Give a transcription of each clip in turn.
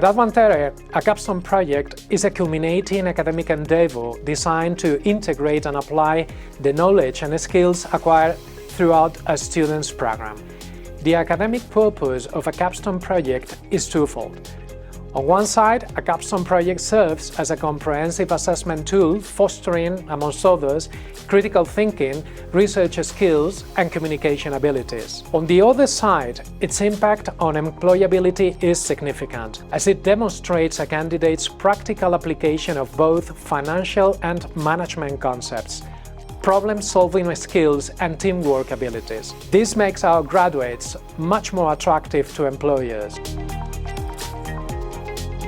At Advantere, a Capstone Project is a culminating academic endeavor designed to integrate and apply the knowledge and skills acquired throughout a student's program. The academic purpose of a Capstone Project is twofold. On one side, a Capstone Project serves as a comprehensive assessment tool fostering, amongst others, critical thinking, research skills, and communication abilities. On the other side, its impact on employability is significant, as it demonstrates a candidate's practical application of both financial and management concepts, problem-solving skills, and teamwork abilities. This makes our graduates much more attractive to employers.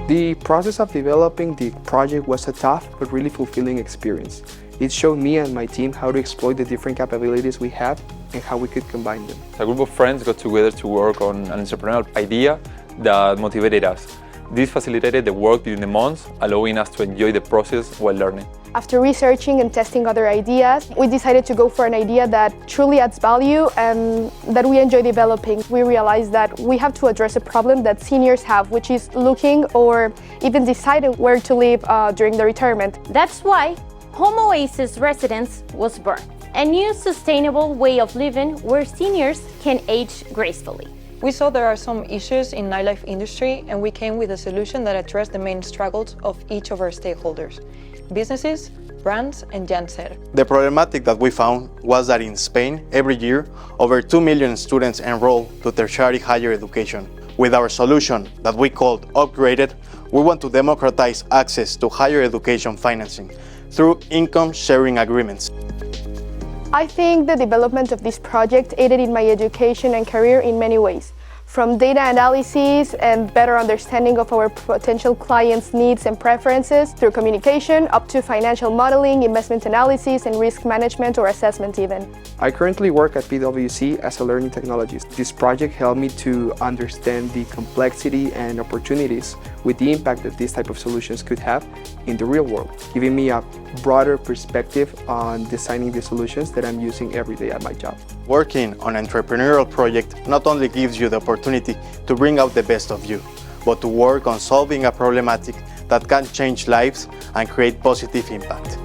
The process of developing the project was a tough but really fulfilling experience. It showed me and my team how to exploit the different capabilities we have and how we could combine them. A group of friends got together to work on an entrepreneurial idea that motivated us. This facilitated the work during the months, allowing us to enjoy the process while learning. After researching and testing other ideas, we decided to go for an idea that truly adds value and that we enjoy developing. We realized that we have to address a problem that seniors have, which is looking or even deciding where to live during their retirement. That's why Home Oasis Residence was birthed, a new sustainable way of living where seniors can age gracefully. We saw there are some issues in nightlife industry, and we came with a solution that addressed the main struggles of each of our stakeholders: businesses, brands, and Advantere. The problematic that we found was that in Spain, every year, over 2 million students enroll to tertiary higher education. With our solution that we called Upgraded, we want to democratize access to higher education financing through income-sharing agreements. I think the development of this project aided in my education and career in many ways, from data analysis and better understanding of our potential clients' needs and preferences, through communication, up to financial modeling, investment analysis, and risk management or assessment even. I currently work at PwC as a learning technologist. This project helped me to understand the complexity and opportunities with the impact that these type of solutions could have in the real world, giving me a broader perspective on designing the solutions that I'm using every day at my job. Working on an entrepreneurial project not only gives you the opportunity to bring out the best of you, but to work on solving a problematic that can change lives and create positive impact.